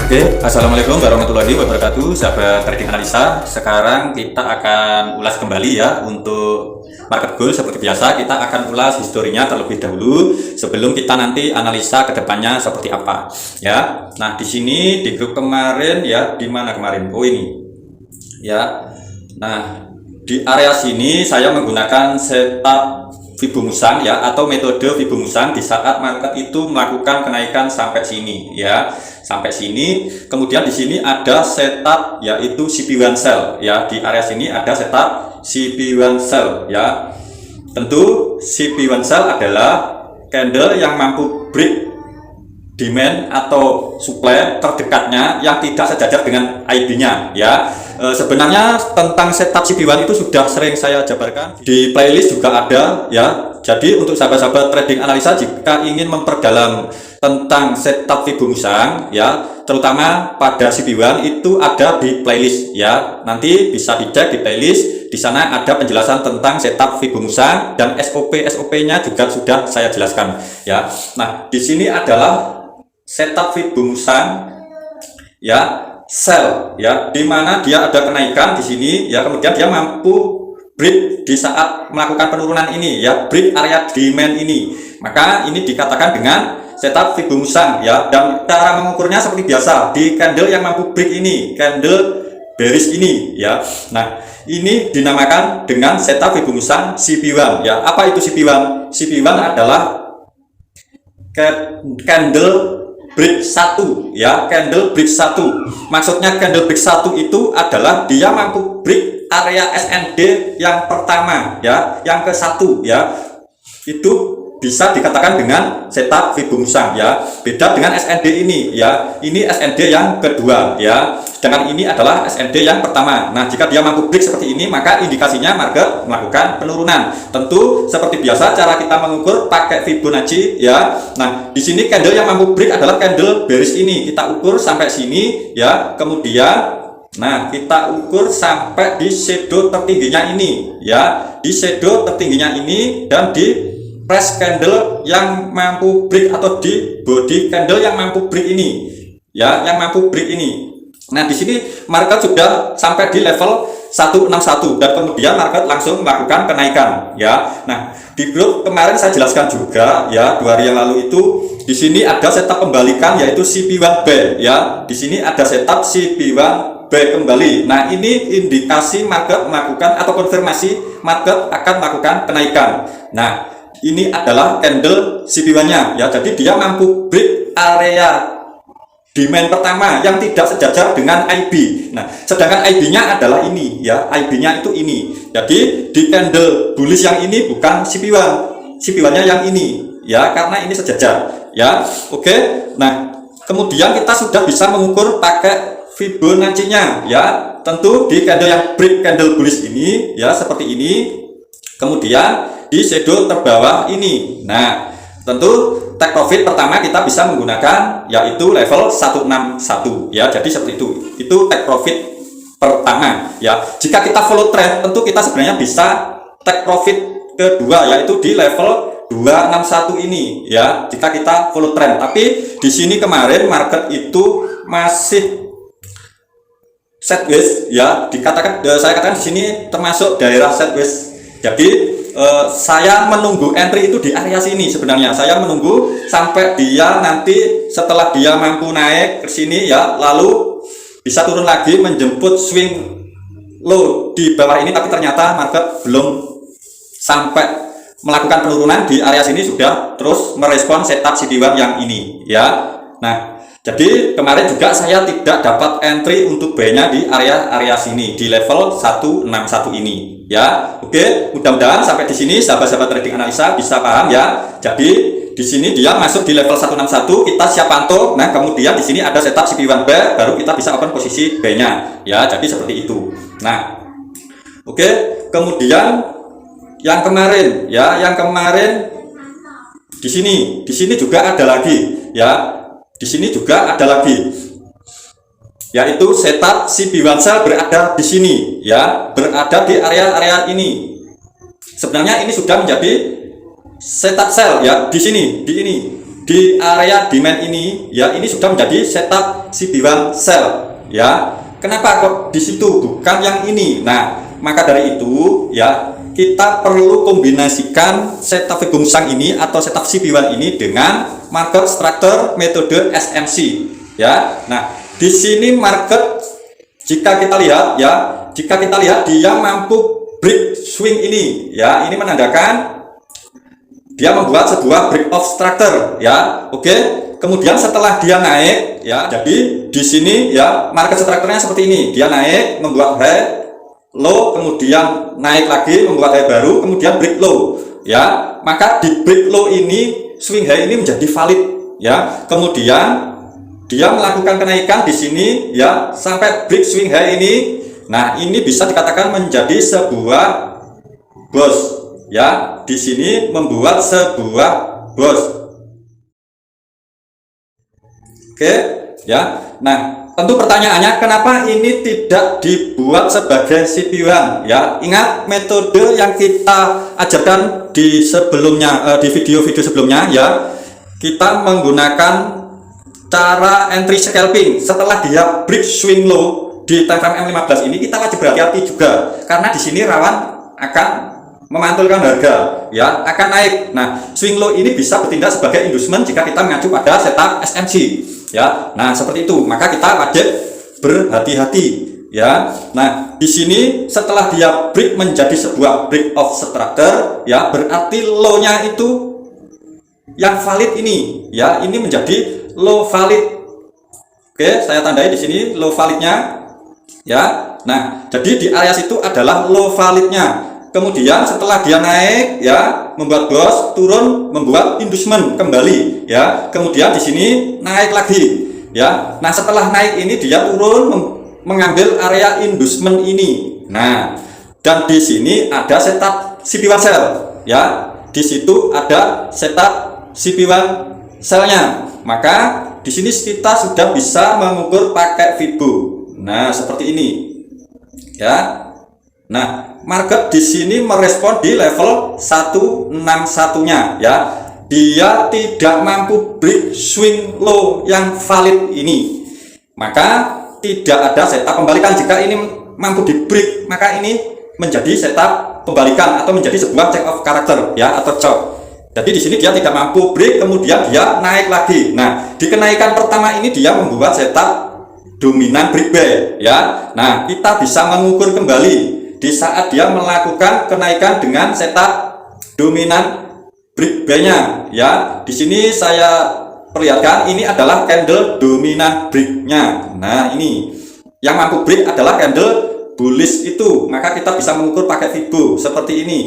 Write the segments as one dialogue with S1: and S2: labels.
S1: Oke, assalamualaikum warahmatullahi wabarakatuh, sahabat trading analisa. Sekarang kita akan ulas kembali ya untuk market goal. Seperti biasa, kita akan ulas historinya terlebih dahulu sebelum kita nanti analisa kedepannya seperti apa ya. Nah, di sini di grup kemarin ya, di mana kemarin? Oh ini ya. Nah, di area sini saya menggunakan setup Fibonacci ya, atau metode Fibonacci di saat market itu melakukan kenaikan sampai sini ya, sampai sini. Kemudian di sini ada setup yaitu CP1 sell ya, di area sini ada setup CP1 sell ya. Tentu CP1 sell adalah candle yang mampu break demand atau supply terdekatnya yang tidak sejajar dengan IB-nya ya. Sebenarnya tentang setup CP1 itu sudah sering saya jabarkan di playlist, juga ada ya. Jadi untuk sahabat-sahabat trading analisa jika ingin memperdalam tentang setup Fibonacci ya, terutama pada CP1 itu ada di playlist ya. Nanti bisa dicek di playlist, di sana ada penjelasan tentang setup Fibonacci dan SOP-nya juga sudah saya jelaskan ya. Nah, di sini adalah setup Fibonacci ya, sell ya, dimana dia ada kenaikan di sini ya, kemudian dia mampu break di saat melakukan penurunan ini ya, break area demand ini, maka ini dikatakan dengan setup Fibonacci ya. Dan cara mengukurnya seperti biasa, di candle yang mampu break ini, candle bearish ini ya. Nah, ini dinamakan dengan setup Fibonacci CP1 ya. Apa itu CP1? CP1 adalah candle break 1 ya, candle break 1. Maksudnya candle break 1 itu adalah dia mampu break area SND yang pertama ya, yang ke-1 ya. Itu bisa dikatakan dengan setup Fibonacci ya. Beda dengan SND ini ya. Ini SND yang kedua ya, sedangkan ini adalah SND yang pertama. Nah, jika dia mampu break seperti ini, maka indikasinya market melakukan penurunan. Tentu seperti biasa cara kita mengukur pakai Fibonacci ya. Nah, di sini candle yang mampu break adalah candle bearish ini. Kita ukur sampai sini ya. Kemudian nah, kita ukur sampai di shadow tertingginya ini ya, di shadow tertingginya ini, dan di price candle yang mampu break atau di body candle yang mampu break ini ya, yang mampu break ini. Nah, di sini market sudah sampai di level 161 dan kemudian market langsung melakukan kenaikan ya. Nah, di grup kemarin saya jelaskan juga ya, 2 hari yang lalu itu di sini ada setup pembalikan yaitu CP1 buy ya. Di sini ada setup CP1 buy kembali. Nah, ini indikasi market melakukan atau konfirmasi market akan melakukan kenaikan. Nah, ini adalah candle CP1-nya ya. Jadi dia mampu break area demand pertama yang tidak sejajar dengan IB. Nah, sedangkan IB-nya adalah ini ya, IB-nya itu ini. Jadi di candle bullish yang ini bukan CP1, CP1-nya yang ini ya, karena ini sejajar ya. Oke. Nah, kemudian kita sudah bisa mengukur pakai Fibonacci-nya ya. Tentu di candle yang break candle bullish ini ya, seperti ini. Kemudian di shadow terbawah ini. Nah, tentu take profit pertama kita bisa menggunakan yaitu level 161 ya. Jadi seperti itu take profit pertama ya. Jika kita follow trend, tentu kita sebenarnya bisa take profit kedua yaitu di level 261 ini ya, jika kita follow trend. Tapi di sini kemarin market itu masih sideways ya, dikatakan saya katakan di sini termasuk daerah sideways. Jadi saya menunggu entry itu di area sini. Sebenarnya saya menunggu sampai dia nanti setelah dia mampu naik ke sini ya, lalu bisa turun lagi menjemput swing low di bawah ini. Tapi ternyata market belum sampai melakukan penurunan di area sini, sudah terus merespon setup CP1 yang ini ya. Nah, jadi kemarin juga saya tidak dapat entry untuk buy-nya di area sini di level 161 ini ya. Oke, mudah-mudahan sampai di sini sahabat-sahabat trading analisa bisa paham ya. Jadi di sini dia masuk di level 161, kita siap pantau. Nah, kemudian di sini ada setup CP1 buy, baru kita bisa open posisi buy-nya ya. Jadi seperti itu. Nah, oke, kemudian yang kemarin ya, yang kemarin di sini juga ada lagi ya. Di sini juga ada lagi yaitu setup CP1 sell berada di sini ya, berada di area ini. Sebenarnya ini sudah menjadi setup sell ya, di sini, di ini di area demand ini ya, ini sudah menjadi setup CB1 sell ya. Kenapa kok di situ bukan yang ini? Nah, maka dari itu ya, kita perlu kombinasikan setup Fibum Sang ini atau setup CB1 ini dengan market structure metode SMC ya. Nah, di sini market jika kita lihat ya, dia mampu break swing ini ya, ini menandakan dia membuat sebuah break of structure ya. Oke. Kemudian setelah dia naik ya, jadi di sini ya market structure-nya seperti ini. Dia naik, membuat high, low, kemudian naik lagi, membuat high baru, kemudian break low ya. Maka di break low ini swing high ini menjadi valid ya. Kemudian dia melakukan kenaikan di sini ya sampai break swing high ini. Nah, ini bisa dikatakan menjadi sebuah bos ya. Di sini membuat sebuah bos. Oke ya. Nah, tentu pertanyaannya kenapa ini tidak dibuat sebagai CB1 ya. Ingat metode yang kita ajarkan di sebelumnya, di video-video sebelumnya ya. Kita menggunakan cara entry scalping. Setelah dia break swing low di time frame M15 ini, kita wajib berhati-hati juga karena di sini rawan akan memantulkan harga ya, akan naik. Nah, swing low ini bisa bertindak sebagai inducement jika kita mengacu pada setup SMC ya. Nah, seperti itu, maka kita wajib berhati-hati ya. Nah, di sini setelah dia break menjadi sebuah break of structure ya, berarti low-nya itu yang valid ini ya, ini menjadi low valid. Oke, saya tandai di sini low validnya ya. Nah, jadi di area situ adalah low validnya. Kemudian setelah dia naik ya, membuat bos, turun, membuat inducement kembali ya. Kemudian di sini naik lagi ya. Nah, setelah naik ini dia turun mengambil area inducement ini. Nah, dan di sini ada setup CB1 sell ya. Di situ ada setup CB1 sell-nya. Maka di sini kita sudah bisa mengukur pakai Fibo. Nah, seperti ini ya. Nah, market di sini merespon di level 161-nya ya. Dia tidak mampu break swing low yang valid ini. Maka tidak ada setup pembalikan. Jika ini mampu di break, maka ini menjadi setup pembalikan atau menjadi sebuah check of character ya, atau chop. Jadi di sini dia tidak mampu break, kemudian dia naik lagi. Nah, di kenaikan pertama ini dia membuat setup dominan break buy ya. Nah, kita bisa mengukur kembali di saat dia melakukan kenaikan dengan setup dominan break buy-nya ya. Di sini saya perlihatkan ini adalah candle dominan break-nya. Nah, ini yang mampu break adalah candle bullish itu. Maka kita bisa mengukur pakai Fibo seperti ini.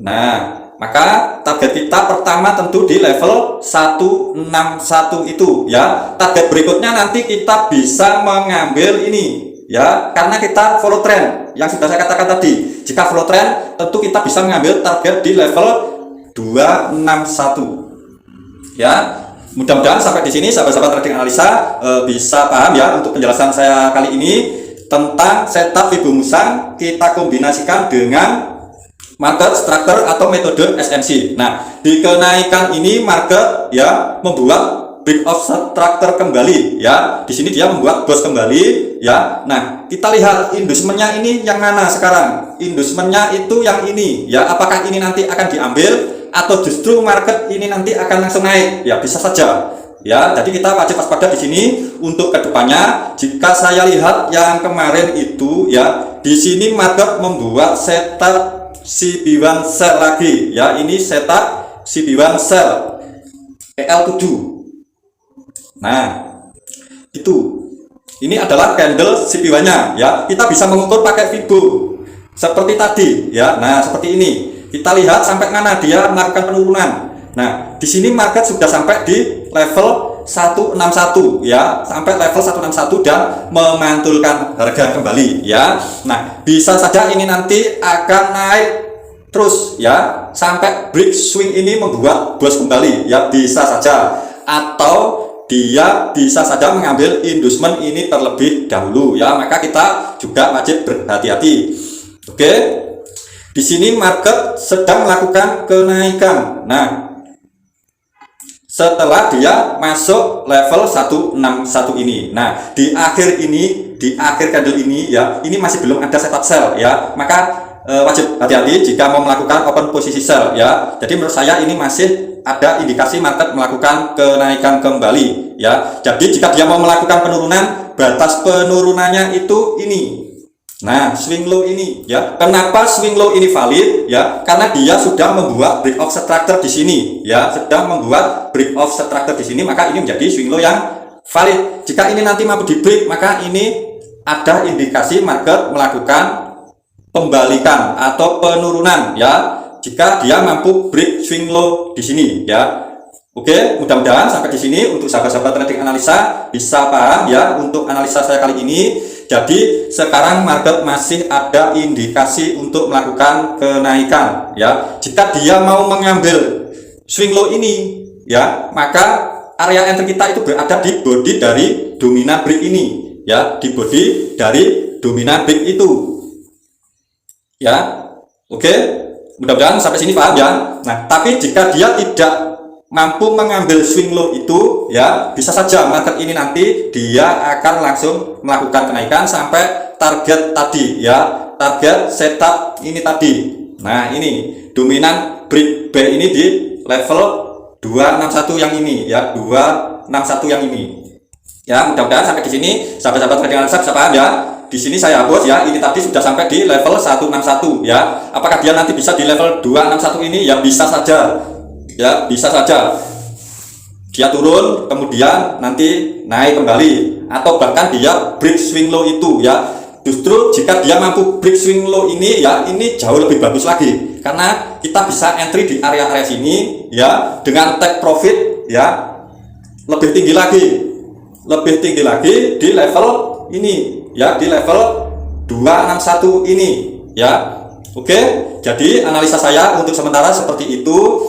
S1: Nah, maka target kita pertama tentu di level 161 itu ya. Target berikutnya nanti kita bisa mengambil ini ya, karena kita follow trend yang sudah saya katakan tadi. Jika follow trend tentu kita bisa mengambil target di level 261 ya. Mudah-mudahan sampai di sini sahabat-sahabat trading analisa bisa paham ya untuk penjelasan saya kali ini tentang setup Fibum Sang kita kombinasikan dengan market structure atau metode SMC. Nah, di kenaikan ini market ya membuat break of structure kembali ya. Di sini dia membuat bos kembali ya. Nah, kita lihat inducement-nya ini yang mana sekarang? Inducement-nya itu yang ini ya. Apakah ini nanti akan diambil atau justru market ini nanti akan langsung naik? Ya, bisa saja ya. Jadi kita wajib waspada di sini untuk kedepannya. Jika saya lihat yang kemarin itu ya, di sini market membuat setup CB1 sell lagi ya. Ini setup CB1 sell EL7. Nah, itu ini adalah candle CB1 nya ya. Kita bisa mengukur pakai Fibo seperti tadi ya. Nah, seperti ini kita lihat sampai mana dia melakukan penurunan. Nah, di sini market sudah sampai di level 161 ya, sampai level 161 dan memantulkan harga kembali ya. Nah, bisa saja ini nanti akan naik terus ya sampai break swing ini membuat bos kembali ya, bisa saja. Atau dia bisa saja mengambil inducement ini terlebih dahulu ya, maka kita juga wajib berhati-hati. Oke. Di sini market sedang melakukan kenaikan. Nah, setelah dia masuk level 161 ini. Nah, di akhir candle ini ya, ini masih belum ada setup sell ya. Maka wajib hati-hati jika mau melakukan open posisi sell ya. Jadi menurut saya ini masih ada indikasi market melakukan kenaikan kembali ya. Jadi jika dia mau melakukan penurunan, batas penurunannya itu ini. Nah, swing low ini ya. Kenapa swing low ini valid ya? Karena dia sudah membuat break of structure di sini ya, sedang membuat break of structure di sini, maka ini menjadi swing low yang valid. Jika ini nanti mampu di break, maka ini ada indikasi market melakukan pembalikan atau penurunan ya. Jika dia mampu break swing low di sini ya. Oke, mudah-mudahan sampai di sini untuk sahabat-sahabat trading analisa bisa paham ya untuk analisa saya kali ini. Jadi sekarang market masih ada indikasi untuk melakukan kenaikan ya. Jika dia mau mengambil swing low ini ya, maka area entry kita itu berada di body dari dominan break ini ya, di body dari dominan break itu ya. Oke, mudah-mudahan sampai sini paham ya. Nah, tapi jika dia tidak mampu mengambil swing low itu ya, bisa saja market ini nanti dia akan langsung melakukan kenaikan sampai target tadi ya, target setup ini tadi. Nah, ini dominan break B ini di level 261 yang ini ya, 261 yang ini ya. Mudah-mudahan sampai di sini sahabat-sahabat trading analisa bisa paham ya. Di sini saya hapus ya, ini tadi sudah sampai di level 161 ya. Apakah dia nanti bisa di level 261 ini? Ya bisa saja ya, bisa saja dia turun kemudian nanti naik kembali, atau bahkan dia break swing low itu ya. Justru jika dia mampu break swing low ini ya, ini jauh lebih bagus lagi karena kita bisa entry di area-area sini ya dengan take profit ya lebih tinggi lagi di level ini ya, di level 261 ini ya. Oke, jadi analisa saya untuk sementara seperti itu.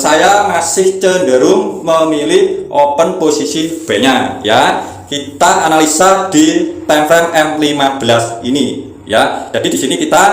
S1: Saya masih cenderung memilih open posisi B-nya ya. Kita analisa di time frame M15 ini ya. Jadi di sini kita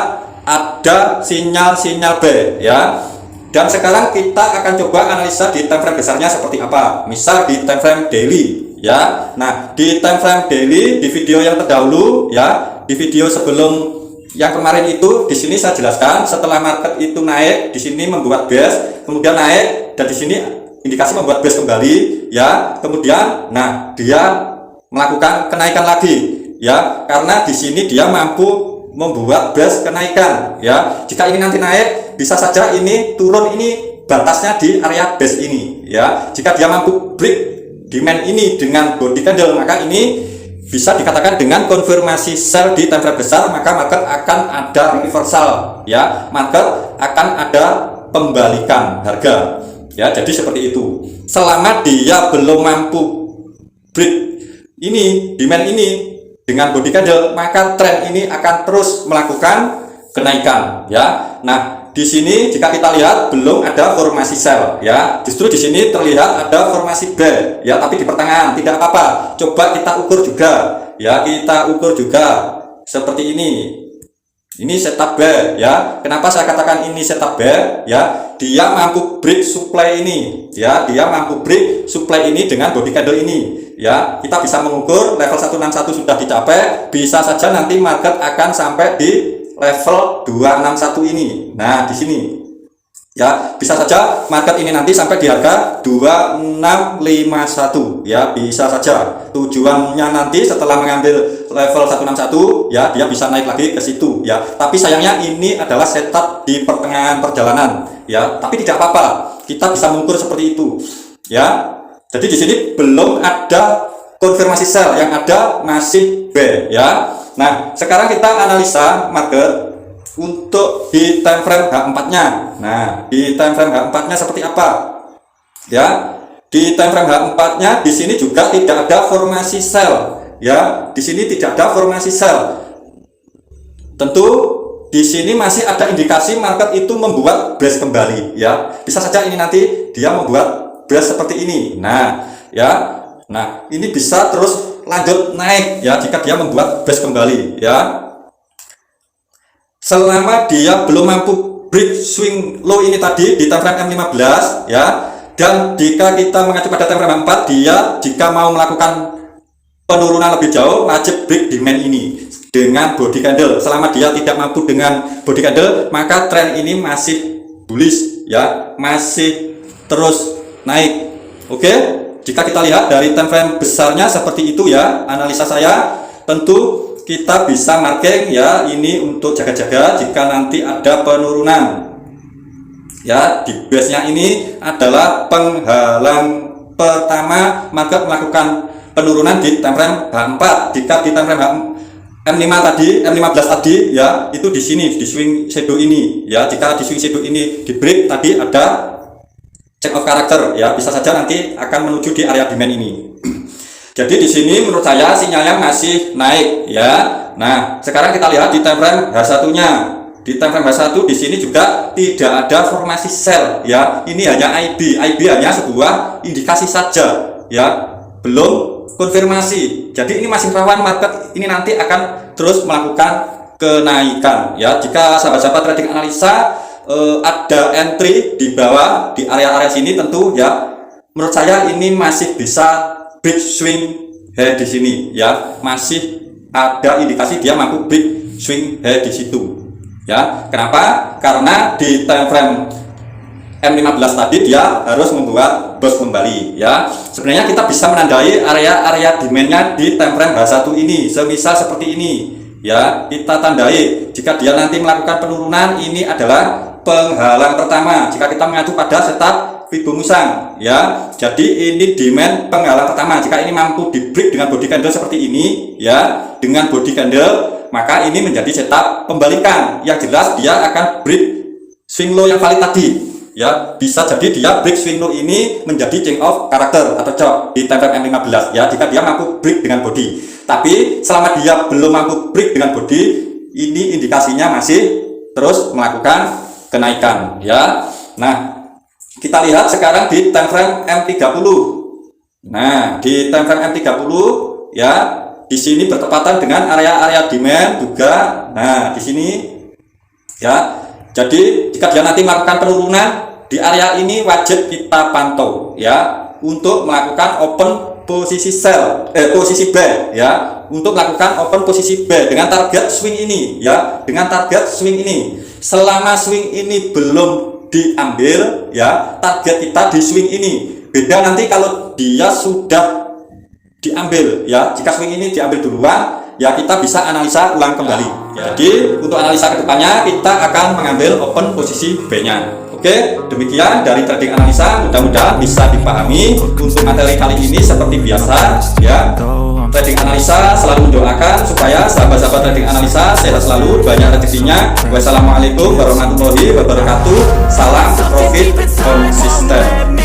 S1: ada sinyal-sinyal B ya. Dan sekarang kita akan coba analisa di time frame besarnya seperti apa. Misal di time frame daily ya. Nah, di time frame daily di video yang terdahulu ya, di video sebelum yang kemarin itu, di sini saya jelaskan setelah market itu naik, di sini membuat base, kemudian naik, dan di sini indikasi membuat base kembali, ya. Kemudian, nah dia melakukan kenaikan lagi, ya, karena di sini dia mampu membuat base kenaikan, ya. Jika ini nanti naik, bisa saja ini turun, ini batasnya di area base ini, ya. Jika dia mampu break demand ini dengan body candle, maka ini bisa dikatakan dengan konfirmasi sell di time frame besar, maka market akan ada reversal ya, market akan ada pembalikan harga ya. Jadi seperti itu. Selama dia belum mampu break ini demand ini dengan body candle, maka tren ini akan terus melakukan kenaikan ya. Nah, di sini jika kita lihat belum ada formasi sell ya, justru di sini terlihat ada formasi buy ya, tapi di pertengahan tidak apa-apa. Coba kita ukur juga ya, kita ukur juga seperti ini. Ini setup buy ya. Kenapa saya katakan ini setup buy ya? Dia mampu break supply ini ya, dia mampu break supply ini dengan body candle ini ya. Kita bisa mengukur level 161 sudah dicapai, bisa saja nanti market akan sampai di level 261 ini. Nah, di sini ya, bisa saja market ini nanti sampai di harga 2651 ya, bisa saja. Tujuannya nanti setelah mengambil level 161 ya, dia bisa naik lagi ke situ ya. Tapi sayangnya ini adalah setup di pertengahan perjalanan ya, tapi tidak apa-apa. Kita bisa mengukur seperti itu ya. Jadi di sini belum ada konfirmasi sell, yang ada masih B ya. Nah, sekarang kita analisa market untuk di time frame H4-nya. Nah, di time frame H4-nya seperti apa? Ya, di time frame H4-nya di sini juga tidak ada formasi sell. Ya, di sini tidak ada formasi sell. Tentu di sini masih ada indikasi market itu membuat base kembali. Ya, bisa saja ini nanti dia membuat base seperti ini. Nah, ya, nah ini bisa terus lanjut naik ya jika dia membuat base kembali ya. Selama dia belum mampu break swing low ini tadi di time frame M15 ya, Dan jika kita mengacu pada time frame 4, dia jika mau melakukan penurunan lebih jauh wajib break demand ini dengan body candle. Selama dia tidak mampu dengan body candle, maka tren ini masih bullish ya, masih terus naik. Oke, jika kita lihat dari time frame besarnya seperti itu ya, analisa saya, tentu kita bisa marking ya, ini untuk jaga-jaga jika nanti ada penurunan. Ya, di base nya ini adalah penghalang pertama market melakukan penurunan di time frame H4. Jika di time frame M5 tadi, M15 tadi ya, itu di sini di swing shadow ini ya. Jika di swing shadow ini di break tadi ada check of character ya, bisa saja nanti akan menuju di area demand ini. Jadi di sini menurut saya sinyalnya masih naik ya. Nah, sekarang kita lihat di time frame H1-nya. Di time frame H1 di sini juga tidak ada formasi sell ya. Ini hanya IB. IB hanya sebuah indikasi saja ya. Belum konfirmasi. Jadi ini masih rawan market ini nanti akan terus melakukan kenaikan ya. Jika sahabat-sahabat trading analisa ada entry di bawah di area-area sini, tentu ya menurut saya ini masih bisa break swing high di sini ya. Masih ada indikasi dia mampu break swing high di situ. Ya, kenapa? Karena di time frame M15 tadi dia harus membuat bos kembali ya. Sebenarnya kita bisa menandai area-area demandnya di time frame H1 ini, semisal seperti ini ya. Kita tandai jika dia nanti melakukan penurunan, ini adalah penghalang pertama jika kita mengacu pada setup Fibo Musang ya. Jadi ini demand penghalang pertama. Jika ini mampu di break dengan body candle seperti ini ya, dengan body candle, maka ini menjadi setup pembalikan. Yang jelas dia akan break swing low yang valid tadi ya. Bisa jadi dia break swing low ini menjadi change of character atau chop di time frame M15 ya, jika dia mampu break dengan body. Tapi selama dia belum mampu break dengan body, ini indikasinya masih terus melakukan kenaikan ya. Nah, kita lihat sekarang di time frame M30. Nah, di time frame M30 ya, di sini bertepatan dengan area-area demand juga. Nah, di sini ya. Jadi jika dia nanti melakukan penurunan di area ini, wajib kita pantau ya untuk melakukan open posisi sell, posisi buy ya, untuk melakukan open posisi buy dengan target swing ini ya, dengan target swing ini. Selama swing ini belum diambil ya, target kita di swing ini. Beda nanti kalau dia sudah diambil ya. Jika swing ini diambil duluan ya, kita bisa analisa ulang kembali. Jadi untuk analisa kedepannya kita akan mengambil open posisi B-nya. Oke, demikian dari trading analisa, mudah-mudahan bisa dipahami. Untuk materi kali ini seperti biasa ya, trading analisa selalu mendoakan supaya sahabat-sahabat trading analisa sehat selalu, banyak rezekinya. Wassalamualaikum warahmatullahi wabarakatuh. Salam profit konsisten.